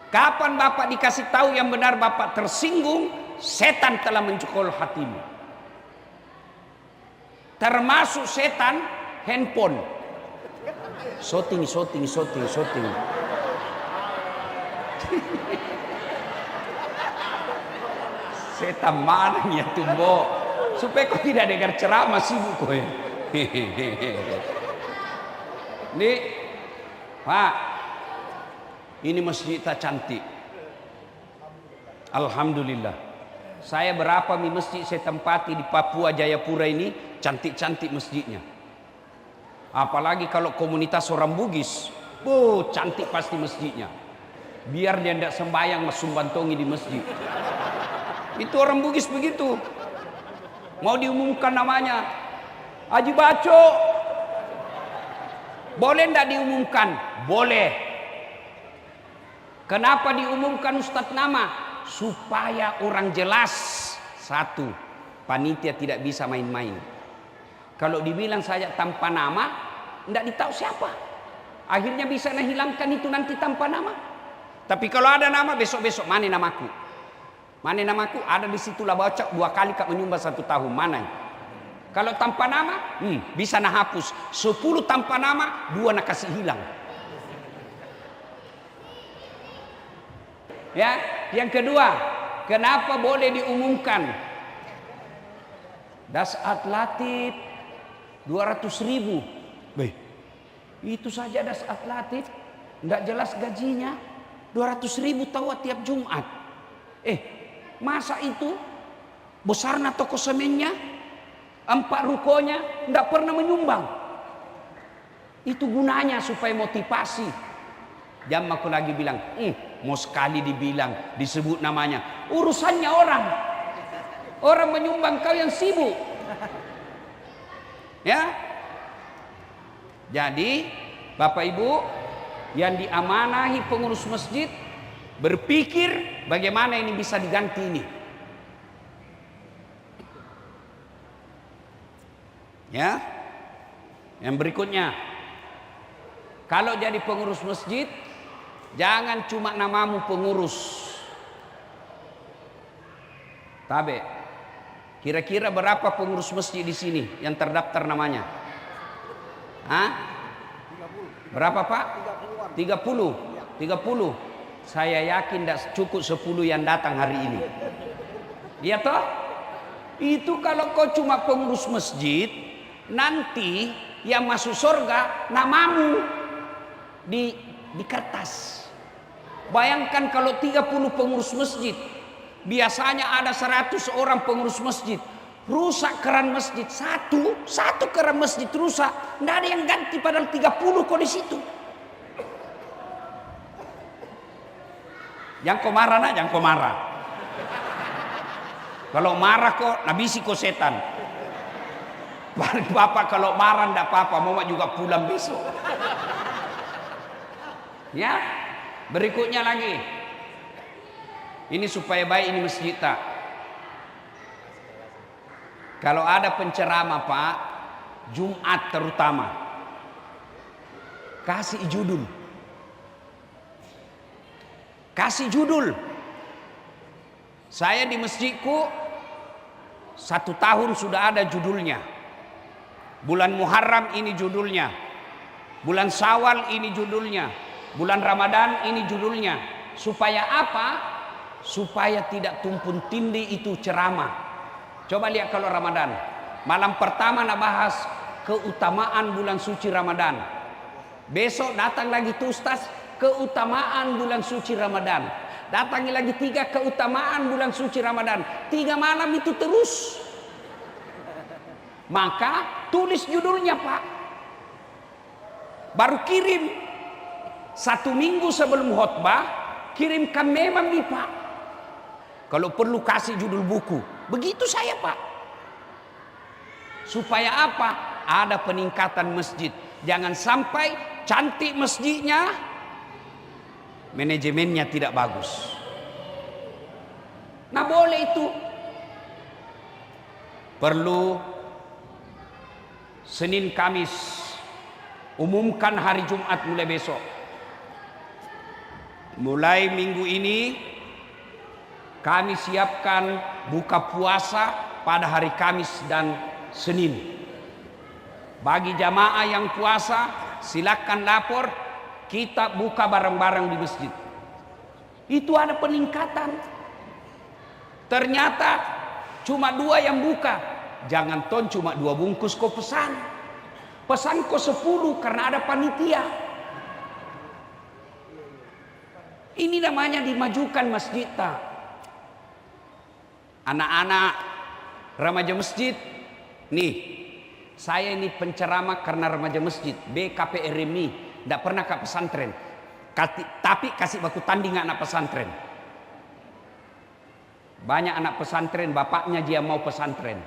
Kapan bapak dikasih tahu yang benar bapak tersinggung, setan telah mencekol hatimu. Termasuk setan handphone. Shooting. Setan mana ya tumbo? Supaya kau tidak dengar ceramah sibuk kau. Nih, Pak, ini masjid tak cantik. Alhamdulillah. Saya berapa masjid saya tempati di Papua Jayapura ini, cantik-cantik masjidnya. Apalagi kalau komunitas orang Bugis, cantik pasti masjidnya. Biar dia tidak sembahyang masuk bantongi di masjid. Itu orang Bugis begitu. Mau diumumkan namanya Haji Baco, boleh tidak diumumkan? Boleh. Kenapa diumumkan Ustadz nama? Supaya orang jelas. Satu, panitia tidak bisa main-main. Kalau dibilang saja tanpa nama, tidak ditahu siapa. Akhirnya bisa menghilangkan itu nanti tanpa nama. Tapi kalau ada nama, besok-besok mana namaku? Mana namaku? Ada di situlah baca 2 kali kak menyumbang 1 tahun. Mana? Kalau tanpa nama, bisa nak hapus. 10 tanpa nama, 2 nak kasih hilang. Ya, yang kedua, kenapa boleh diumumkan? Dasat Latif 200.000. Itu saja Dasat Latif, tidak jelas gajinya. 200.000 tawa tiap Jumat. Masa itu besarnya toko semennya, 4 rukonya tidak pernah menyumbang. Itu gunanya supaya motivasi. Jam aku lagi bilang, mau sekali dibilang, disebut namanya, urusannya orang. Orang menyumbang, kau yang sibuk. Ya. Jadi Bapak Ibu yang diamanahi pengurus masjid, berpikir bagaimana ini bisa diganti ini. Ya. Yang berikutnya, kalau jadi pengurus masjid, jangan cuma namamu pengurus. Tabe. Kira-kira berapa pengurus masjid di sini yang terdaftar namanya? Hah? Berapa Pak? 30. 30. Saya yakin tidak cukup 10 yang datang hari ini. Iya toh? Itu kalau kau cuma pengurus masjid, nanti yang masuk surga namamu di kertas. Bayangkan kalau 30 pengurus masjid, biasanya ada 100 orang pengurus masjid, rusak keran masjid satu keran masjid rusak, tidak ada yang ganti, padahal 30 kok di situ. Jangan kau marah nak, jangan kau marah. Kalau marah kok nabisi kau setan. Bapak kalau marah tidak apa-apa, mama juga pulang besok. Ya, berikutnya lagi. Ini supaya baik ini masjid tak. Kalau ada penceramah Pak, Jumat terutama, kasih judul. Kasih judul. Saya di masjidku 1 tahun sudah ada judulnya. Bulan Muharram ini judulnya. Bulan Syawal ini judulnya. Bulan Ramadan ini judulnya. Supaya apa? Supaya tidak tumpun tindih itu ceramah. Coba lihat kalau Ramadan. Malam pertama nak bahas keutamaan bulan suci Ramadan. Besok datang lagi tuh Ustaz, keutamaan bulan suci Ramadan. Datangi lagi 3 keutamaan bulan suci Ramadan. 3 malam itu terus. Maka tulis judulnya Pak. Baru kirim 1 minggu sebelum khutbah, kirimkan memang nih Pak. Kalau perlu kasih judul buku. Begitu saya Pak. Supaya apa? Ada peningkatan masjid. Jangan sampai cantik masjidnya, manajemennya tidak bagus. Nah boleh itu. Perlu Senin Kamis, umumkan hari Jumat mulai besok. Mulai minggu ini kami siapkan buka puasa pada hari Kamis dan Senin. Bagi jamaah yang puasa, silakan lapor, kita buka bareng-bareng di masjid. Itu ada peningkatan. Ternyata cuma 2 yang buka. Jangan ton cuma 2 bungkus kau pesan. Pesan kau 10 karena ada panitia. Ini namanya dimajukan masjid tak. Anak-anak remaja masjid. Nih, saya ini penceramah karena remaja masjid. BKPRMI, tidak pernah ke pesantren. Tapi kasih baku tanding anak pesantren. Banyak anak pesantren, bapaknya dia mau pesantren.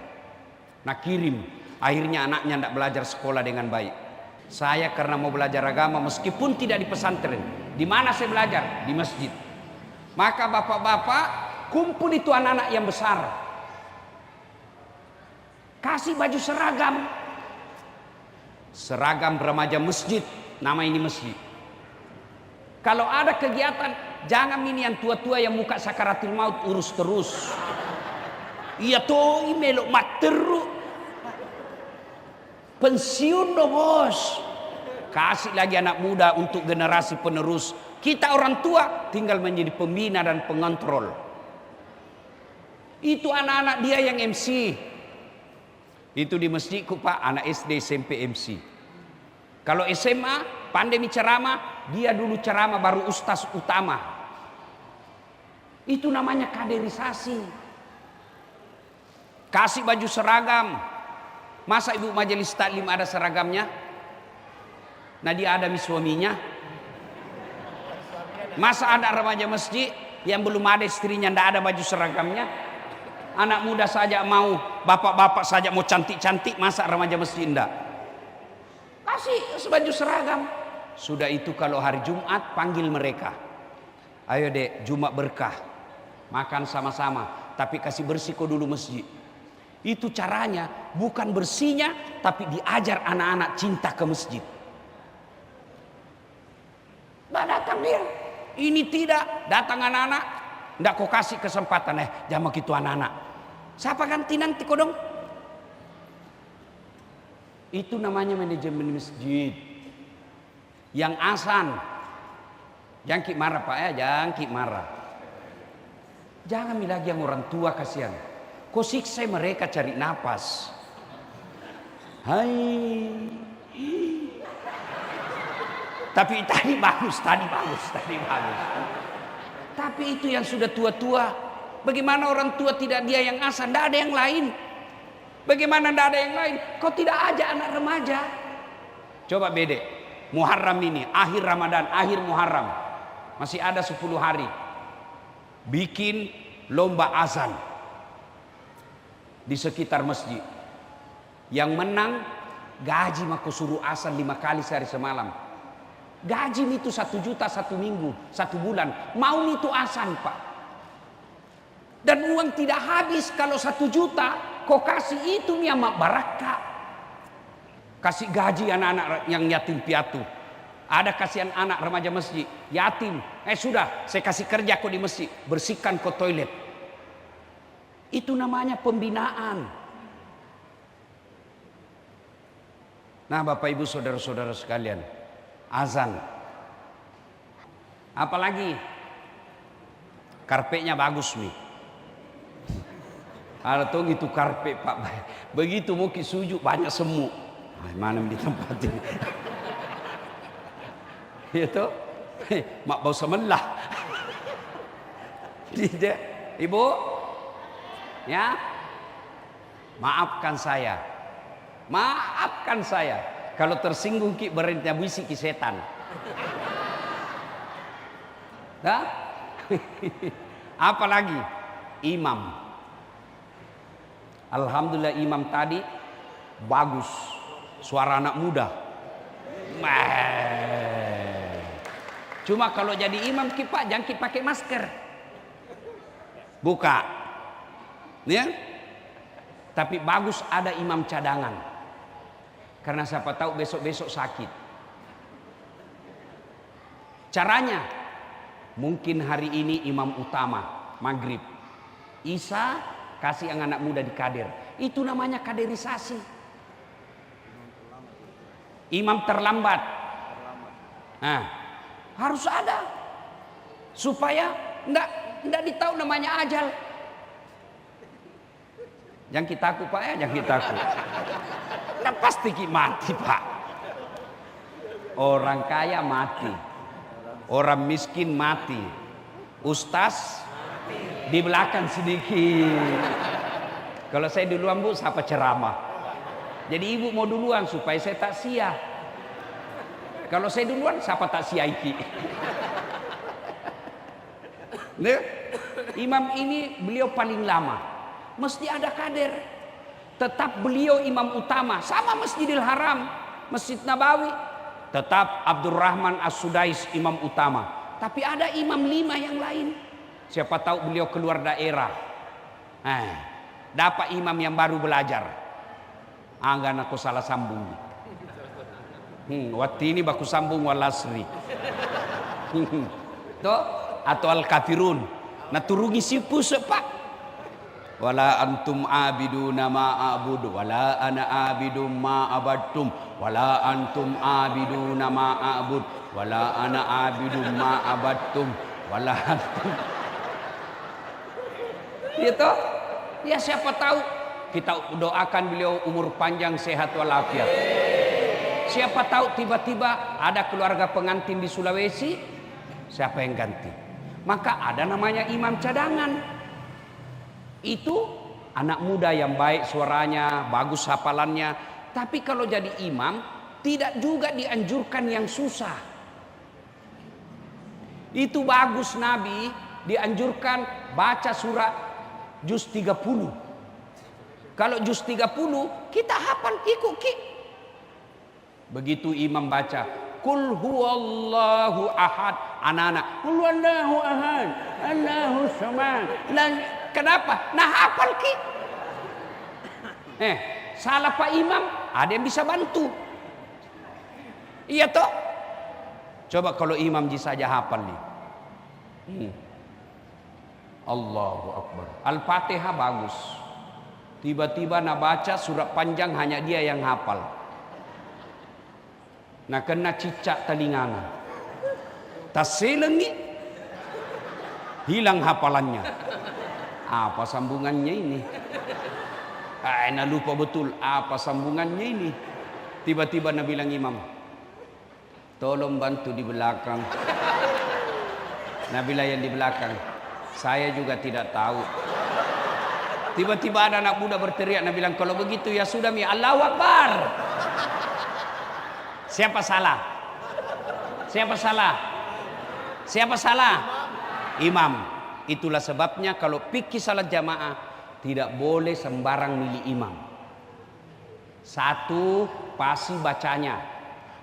Nah kirim, akhirnya anaknya tidak belajar sekolah dengan baik. Saya karena mau belajar agama meskipun tidak di pesantren. Di mana saya belajar? Di masjid. Maka bapak-bapak kumpul itu anak-anak yang besar. Kasih baju seragam. Seragam remaja masjid. Nama ini masjid. Kalau ada kegiatan, jangan ini yang tua-tua yang muka sakaratil maut urus terus. Iya toh, melok mat terus. Pensiun dong bos. Kasih lagi anak muda untuk generasi penerus. Kita orang tua tinggal menjadi pembina dan pengontrol. Itu anak-anak dia yang MC. Itu di masjidku Pak, anak SD SMP MC. Kalau SMA pandemi ceramah, dia dulu ceramah baru ustaz utama. Itu namanya kaderisasi. Kasih baju seragam. Masa ibu majelis taklim ada seragamnya? Nah dia ada suaminya. Masa ada remaja masjid yang belum ada istrinya ndak ada baju seragamnya? Anak muda saja mau, bapak-bapak saja mau cantik-cantik, masa remaja masjid ndak? Kasih baju seragam. Sudah itu kalau hari Jumat panggil mereka. Ayo dek, Jumat berkah. Makan sama-sama, tapi kasih bersihko dulu masjid. Itu caranya, bukan bersihnya, tapi diajar anak-anak cinta ke masjid. Nah, datang dia. Ini tidak, datang anak-anak, ndak kau kasih kesempatan jangan gitu anak-anak. Siapa ganti nanti kau dong? Itu namanya manajemen masjid. Yang asan, jangan ki marah Pak ya, jangan ki marah. Jangan lagi yang orang tua kasihan. Kau siksa mereka cari napas. Hai. Tapi tadi bagus. Tapi itu yang sudah tua-tua. Bagaimana orang tua tidak dia yang asan, tidak ada yang lain. Bagaimana tidak ada yang lain? Kau tidak ajak anak remaja. Coba bede. Muharram ini, akhir Ramadan, akhir Muharram. Masih ada 10 hari. Bikin lomba azan di sekitar masjid. Yang menang gaji maka suruh azan 5 kali sehari semalam. Gaji itu 1 juta 1 minggu, 1 bulan. Mau itu azan Pak. Dan uang tidak habis kalau 1 juta. Kau kasih itu ya mak barakah. Kasih gaji anak-anak yang yatim piatu. Ada kasihan anak remaja masjid yatim. Sudah saya kasih kerja kau di masjid. Bersihkan kau toilet. Itu namanya pembinaan. Nah Bapak Ibu saudara-saudara sekalian, azan. Apalagi karpetnya bagus nih. Ada tuh gitu karpet Pak. Begitu mau sujud banyak semut. Mana di tempat ini? Itu mak bau semelah. Tidak, Ibu. Ya, maafkan saya. Maafkan saya. Kalau tersinggung ki berhenti bisik ki setan. Nah, apalagi imam. Alhamdulillah imam tadi bagus, suara anak muda. Cuma kalau jadi imam Pak jangan pakai masker. Buka. Ya? Tapi bagus ada imam cadangan. Karena siapa tahu besok-besok sakit. Caranya mungkin hari ini imam utama maghrib. Isya kasih yang anak muda di kader. Itu namanya kaderisasi. Imam terlambat. Nah, harus ada supaya enggak ditahu namanya ajal. Jangan kita takut Pak ya, jangan kita takut. Nah, pasti mati Pak. Orang kaya mati, orang miskin mati. Ustaz di belakang sedikit. Kalau saya duluan Bu, siapa ceramah. Jadi ibu mau duluan supaya saya tak sia. Kalau saya duluan, siapa tak sia iki. Nah, imam ini beliau paling lama. Mesti ada kader. Tetap beliau imam utama. Sama Masjidil Haram, Masjid Nabawi. Tetap Abdurrahman As-Sudais imam utama. Tapi ada imam 5 yang lain. Siapa tahu beliau keluar daerah. Dapat imam yang baru belajar. Anggan aku salah sambung. Waktu ini baku sambung walasri. Tuh, atau al-kafirun. Nah turungi sipu sepak. Wala antum abiduna ma a'budu wala ana abidum ma abadtum wala antum abiduna ma a'bud wala ana abidum ma abadtum wala antum. Gitu. Ya siapa tahu kita doakan beliau umur panjang, sehat walafiat. Siapa tahu tiba-tiba ada keluarga pengantin di Sulawesi, siapa yang ganti? Maka ada namanya imam cadangan. Itu anak muda yang baik suaranya, bagus hafalannya. Tapi kalau jadi imam, tidak juga dianjurkan yang susah. Itu bagus Nabi dianjurkan baca surah juz 30. Kalau juz 30 kita hafal ikut ki. Begitu imam baca Qul huwallahu ahad, anak-anak Qul huwallahu ahad, Allahu samad. Kenapa? Nah hafal ki. Salah Pak Imam, ada yang bisa bantu. Iya toh? Coba kalau imam saja hafal nih. Allahu Akbar. Al-Fatihah bagus. Tiba-tiba nak baca surat panjang hanya dia yang hafal. Nah kena cicak telingana. Taselengi hilang hafalannya. Apa sambungannya ini? Nah lupa betul apa sambungannya ini. Tiba-tiba Nabi bilang imam, tolong bantu di belakang. Nabilah yang di belakang, saya juga tidak tahu. Tiba-tiba ada anak muda berteriak, Nabi bilang kalau begitu ya sudah mi Allahu Akbar. Siapa salah? Siapa salah? Siapa salah? Imam. Itulah sebabnya kalau fikih salat jamaah tidak boleh sembarang milih imam. Satu, pasti bacanya.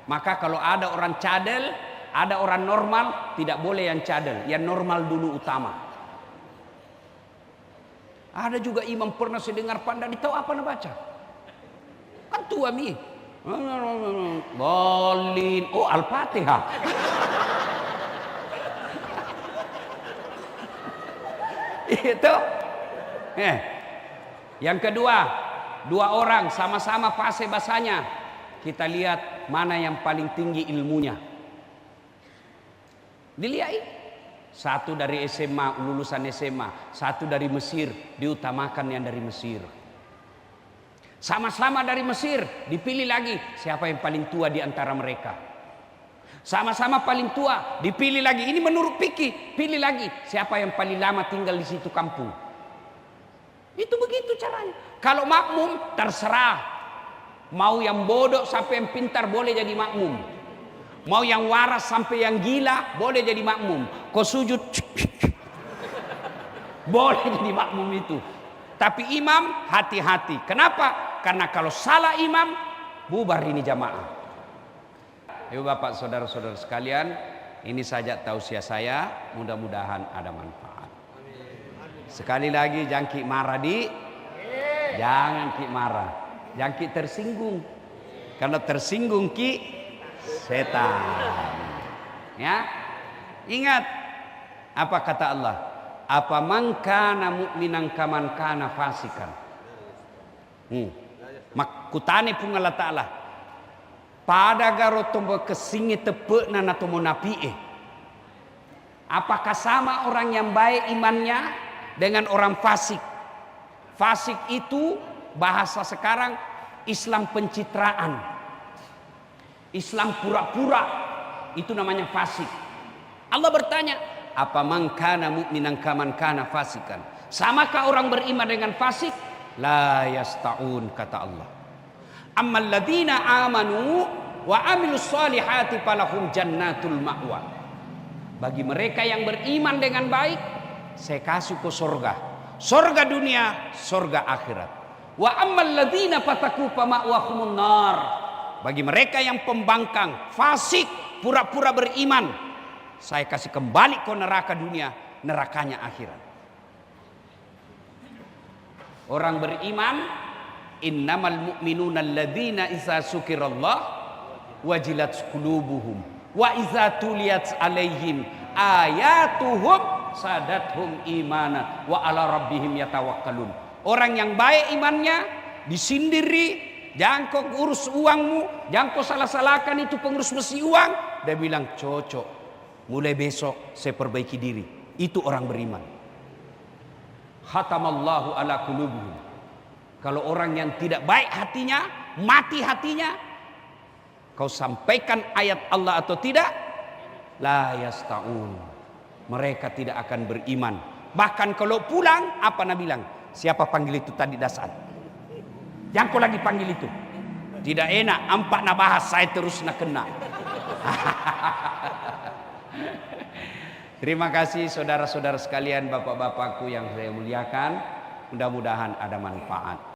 Maka kalau ada orang cadel, ada orang normal, tidak boleh yang cadel, yang normal dulu utama. Ada juga imam pernah saya dengar pandai tahu apa nak baca. Kan tua mi. Bolin, oh Al-Fatihah. Itu. Yang kedua, dua orang sama-sama fase bahasanya. Kita lihat mana yang paling tinggi ilmunya. Dilihat. Satu dari SMA, lulusan SMA, satu dari Mesir, diutamakan yang dari Mesir. Sama-sama dari Mesir, dipilih lagi siapa yang paling tua di antara mereka. Sama-sama paling tua, dipilih lagi. Ini menurut fikih, pilih lagi siapa yang paling lama tinggal di situ kampung. Itu begitu caranya. Kalau makmum terserah. Mau yang bodoh sampai yang pintar boleh jadi makmum. Mau yang waras sampai yang gila boleh jadi makmum. Kau sujud boleh jadi makmum itu. Tapi imam hati-hati. Kenapa? Karena kalau salah imam bubar ini jamaah. Ibu bapak saudara-saudara sekalian, ini saja tausiah saya. Mudah-mudahan ada manfaat. Sekali lagi jangan ki marah jangan ki marah. Jangan ki tersinggung. Kalau tersinggung ki setan. Ya. Ingat apa kata Allah? Apa man kana mu'minan kaman kana fasikan. Makutane pun Allah Ta'ala. Pada garo tombo kesingi tepuk na tomo napi. Apakah sama orang yang baik imannya dengan orang fasik? Fasik itu bahasa sekarang Islam pencitraan. Islam pura-pura, itu namanya fasik. Allah bertanya, Apa man kana mu'minan kaman kana fasikan? Samakah orang beriman dengan fasik? La yasta'un, kata Allah. Ammal ladzina amanu wa amilus solihati falahum jannatul ma'wa. Bagi mereka yang beriman dengan baik, saya kasih ke surga. Surga dunia, surga akhirat. Wa ammal ladzina fataku fama'wahumun nar. Bagi mereka yang pembangkang, fasik, pura-pura beriman, saya kasih kembali ke neraka dunia, nerakanya akhirat. Orang beriman, innamal mu'minuna alladzina idza dzukirallah wajilat qulubuhum wa idza tuliyat alaihim ayatuhum sadathum imana wa ala rabbihim yatawakkalun. Orang yang baik imannya disindiri, jangan kau urus uangmu, jangan kau salah-salahkan itu pengurus mesti uang. Dia bilang cocok, mulai besok saya perbaiki diri. Itu orang beriman. Khatamallahu ala qulubihim. Kalau orang yang tidak baik hatinya, mati hatinya, kau sampaikan ayat Allah atau tidak, la yasta'un, mereka tidak akan beriman. Bahkan kalau pulang, apa Nabi bilang? Siapa panggil itu tadi dasar? Jangan kau lagi panggil itu. Tidak enak, ampak nak bahas saya terus nak kena. Terima kasih saudara-saudara sekalian, bapak-bapakku yang saya muliakan. Mudah-mudahan ada manfaat.